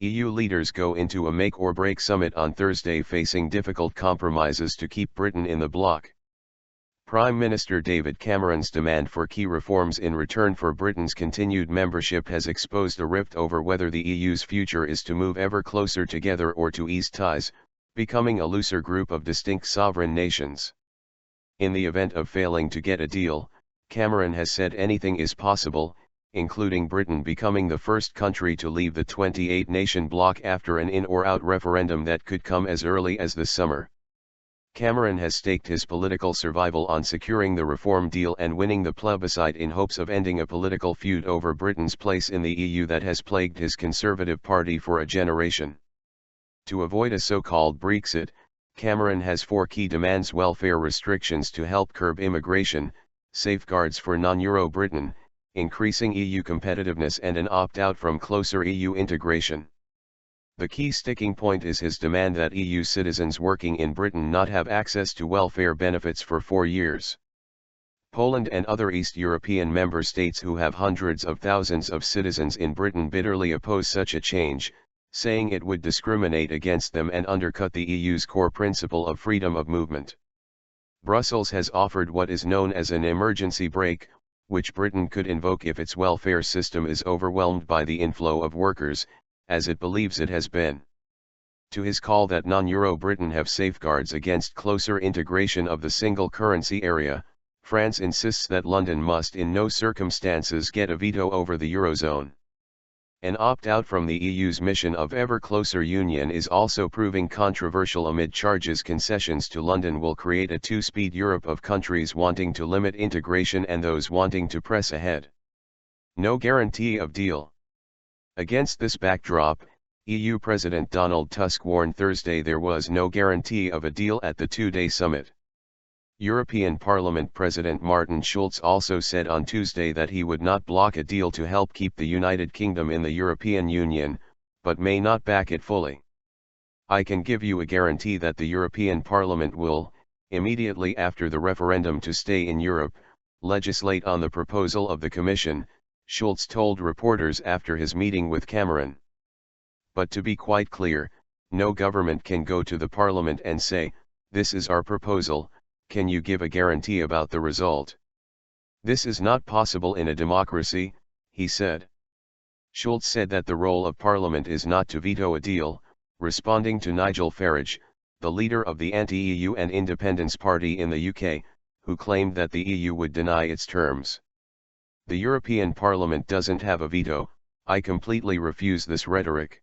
EU leaders go into a make-or-break summit on Thursday facing difficult compromises to keep Britain in the bloc. Prime Minister David Cameron's demand for key reforms in return for Britain's continued membership has exposed a rift over whether the EU's future is to move ever closer together or to ease ties, becoming a looser group of distinct sovereign nations. In the event of failing to get a deal, Cameron has said anything is possible, including Britain becoming the first country to leave the 28-nation bloc after an in-or-out referendum that could come as early as this summer. Cameron has staked his political survival on securing the reform deal and winning the plebiscite in hopes of ending a political feud over Britain's place in the EU that has plagued his Conservative Party for a generation. To avoid a so-called Brexit, Cameron has four key demands: welfare restrictions to help curb immigration, safeguards for non-Euro Britain, increasing EU competitiveness, and an opt-out from closer EU integration. The key sticking point is his demand that EU citizens working in Britain not have access to welfare benefits for 4 years. Poland and other East European member states who have hundreds of thousands of citizens in Britain bitterly oppose such a change, saying it would discriminate against them and undercut the EU's core principle of freedom of movement. Brussels has offered what is known as an emergency brake, which Britain could invoke if its welfare system is overwhelmed by the inflow of workers, as it believes it has been. To his call that non-Euro Britain have safeguards against closer integration of the single currency area, France insists that London must in no circumstances get a veto over the Eurozone. An opt-out from the EU's mission of ever closer union is also proving controversial amid charges concessions to London will create a two-speed Europe of countries wanting to limit integration and those wanting to press ahead. No guarantee of deal. Against this backdrop, EU President Donald Tusk warned Thursday there was no guarantee of a deal at the two-day summit. European Parliament President Martin Schulz also said on Tuesday that he would not block a deal to help keep the United Kingdom in the European Union, but may not back it fully. I can give you a guarantee that the European Parliament will, immediately after the referendum to stay in Europe, legislate on the proposal of the Commission, Schulz told reporters after his meeting with Cameron. But to be quite clear, no government can go to the Parliament and say, "This is our proposal, can you give a guarantee about the result?" This is not possible in a democracy, he said. Schulz said that the role of Parliament is not to veto a deal, responding to Nigel Farage, the leader of the anti-EU and Independence Party in the UK, who claimed that the EU would deny its terms. "The European Parliament doesn't have a veto, I completely refuse this rhetoric."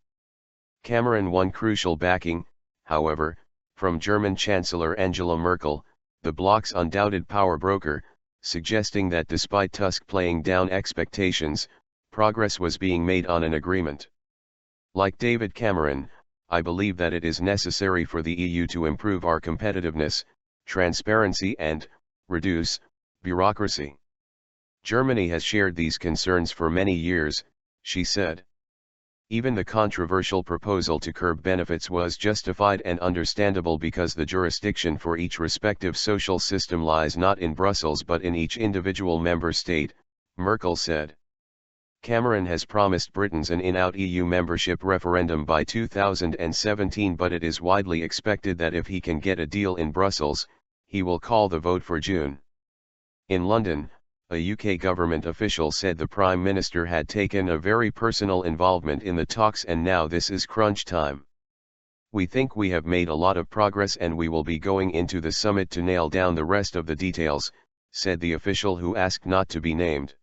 Cameron won crucial backing, however, from German Chancellor Angela Merkel, the bloc's undoubted power broker, suggesting that despite Tusk playing down expectations, progress was being made on an agreement. Like David Cameron, I believe that it is necessary for the EU to improve our competitiveness, transparency and reduce bureaucracy. Germany has shared these concerns for many years, she said. Even the controversial proposal to curb benefits was justified and understandable because the jurisdiction for each respective social system lies not in Brussels but in each individual member state, Merkel said. Cameron has promised Britons an in-out EU membership referendum by 2017, but it is widely expected that if he can get a deal in Brussels, he will call the vote for June. In London, a UK government official said the Prime Minister had taken a very personal involvement in the talks and now this is crunch time. "We think we have made a lot of progress and we will be going into the summit to nail down the rest of the details," said the official who asked not to be named.